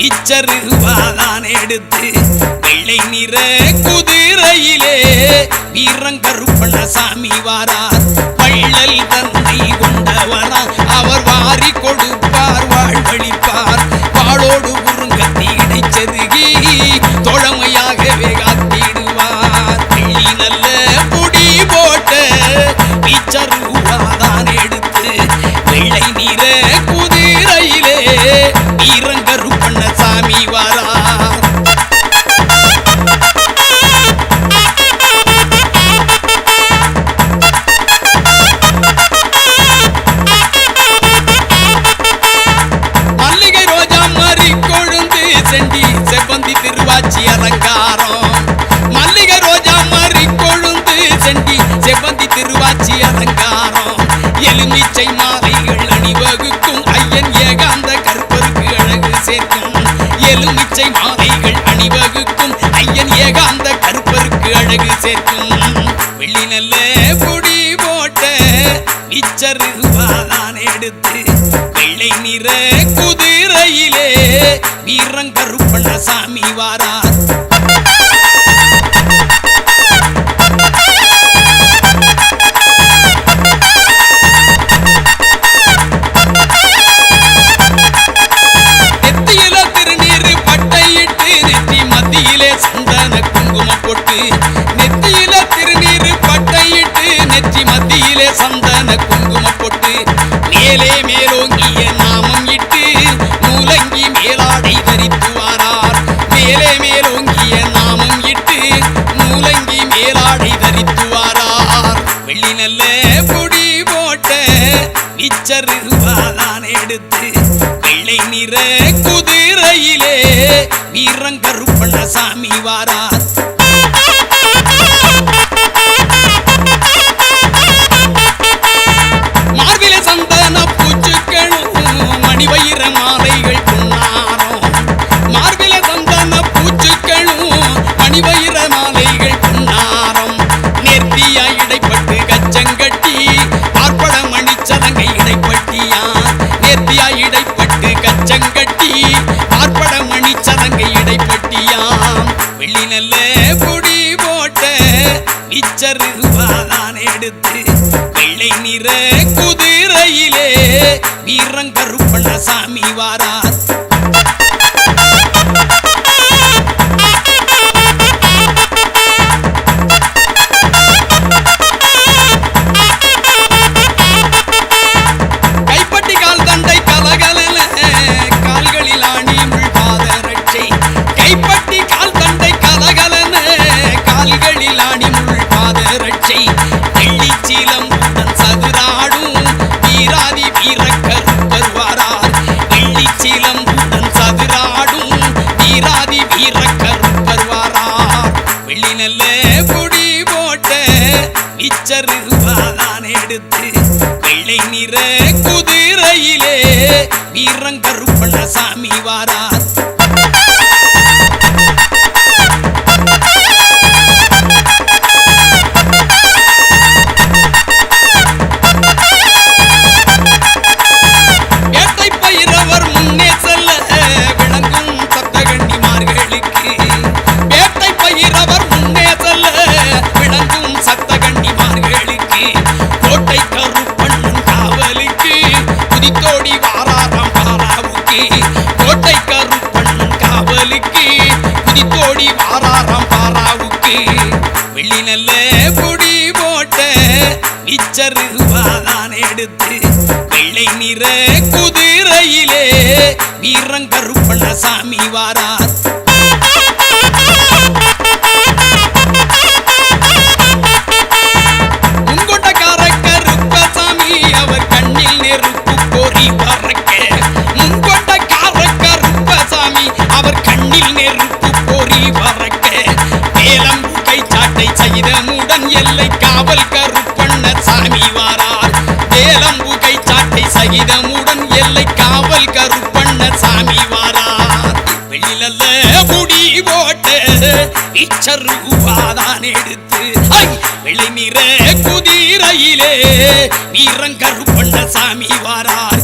பிச்சருவாதான் எடுத்து வெள்ளை நிற குதிரையிலே வீரங்கருப்பண்ணசாமி வாரார். வள்ளல் தன்னை கொண்டவரா அவர் வாரி கொடுப்பார் வாழ்வழிப்பார். வாளோடு குறுங்கத்தி இடைச்செருகி தோழமையாகவே காத்திடுவார். வெள்ளி நல்ல புடி போட்ட பிச்சருவாதான் எடுத்து வெள்ளை நிற குதிரையிலே வீரங்கருப்பண்ணசாமி வாரார். மல்லிகை ரோஜா மறி கொழுந்து செண்டி செவ்வந்தி திருவாச்சி அலங்காரம். மல்லிகை ரோஜா மறி கொழுந்து செண்டி செவ்வந்தி திருவாச்சி அலங்காரம். எலுமிச்சை மாலைகள் அணிவகுக்கும் ஐயன் ஏகாந்த கற்பருக்கு அழகு சேர்க்கும். எலுமிச்சை மாலைகள் அணிவகுக்கும் ஐயன் ஏகாந்த கற்பருக்கு அழகு சேர்க்கும். வெள்ளி நல்ல புடி போட்ட பிச்சருவாதான் எடுத்து வெள்ளை நிற குதிரையிலே வீரங்கருப்பண்ணசாமி வாரார். நெத்தியில திருநீர் பட்டையிட்டு நெற்றி மத்தியிலே சந்தன குங்குமம் போட்டு. நெத்தியில திருநீர் பட்டையிட்டு நெற்றி மத்தியிலே சந்தன குங்குமம் போட்டு. மேலே மேலோங்கிய நாமம் இட்டு மூலங்கி மேலாடை தரித்து வாரார். மேலே மேலோங்கிய நாமம் இட்டு மூலங்கி மேலாடை தரித்து வாரார். வெள்ளி நல்ல புடி போட்ட பிச்சருவாதான் எடுத்து வெள்ளை நிற குதிரையிலே வீரங்கருப்பண்ணசாமி வாரார். மார்பிலே சந்தன பூச்சுக்களும் மணிவயிர மாலைகள் பொன்னாரம். மார்பிலே சந்தன பூச்சுக்களும் மணிவயிர மாலைகள் பொன்னாரம். நேர்த்தியா இடைப்பட்டு கச்சங்கட்டி பார்ப்பட மணிச்சலங்கை இடைப்பட்டியா. நேர்த்தியா இடைப்பட்டு கச்சங்கட்டி பார்ப்பட மணிச்சலங்கை இடைப்பட்டியாம். வெள்ளி நல்ல புடி போட்ட பிச்சருவாதான் எடுத்து வெள்ளை நிற குதிரையிலே வீரங்கருப்பண்ணசாமி வாரார். கைப்பட்டி கால் தண்டை கலகலன கால்களில் ஆணி முள் பாதரட்சை. கைப்பட்டி கால் தண்டை கலகலன கால்களில் ஆணி முள் பாதரட்சை. வெள்ளிச்சீலம் உடன் சதுராடும் வீராதி வீரக்கருப்பர் வாரார். வெள்ளிச்சீலம் உடன் சதுராடும் வீராதி வீரக்கருப்பர் வாரார். வெள்ளி நல்ல புடி போட்ட பிச்சருவாதான் எடுத்து வெள்ளை நிற குதிரையிலே வீரங்கருப்பண்ணசாமி வாரார். வேட்டை பயிரவர் முன்னே செல்ல விளங்கும் சப்தகன்னிமார்களுக்கு. வேட்டை பயிரவர் முன்னே செல்ல விளங்கும் சப்தகன்னிமார்களுக்கு. கோட்டை கருப்பண்ணன் காவலுக்கு குதித்தோடி வாராராம் பாராவுக்கு. கோட்டை கருப்பண்ணன் காவலுக்கு குதித்தோடி வாராராம் பாராவுக்கு. வெள்ளி நல்ல புடி போட்ட பிச்சருவாதான் எடுத்து வெள்ளை நிற குதிரையிலே வீரங்கருப்பண்ணசாமி வாரார். முன்கொண்டக்கார கருப்பசாமி அவர் கண்ணில் நெருப்பு பொறி பறக்க. முன்கொண்டக்கார கருப்பசாமி அவர் கண்ணில் நெருப்பு பொறி பறக்க. மேலம்பு கை சாட்டை சகிதமுடன் எல்லை காவல் கருப்பண்ணசாமி வாரார். மேலம்பு கை சாட்டை சகிதமுடன் எல்லை காவல் கருப்பண்ணசாமி வாரார். வெள்ளி நல்ல புடி போட்ட பிச்சருவாதான் எடுத்து வெள்ளை நிற குதிரையிலே வீரங்கருப்பண்ணசாமி வாரார்.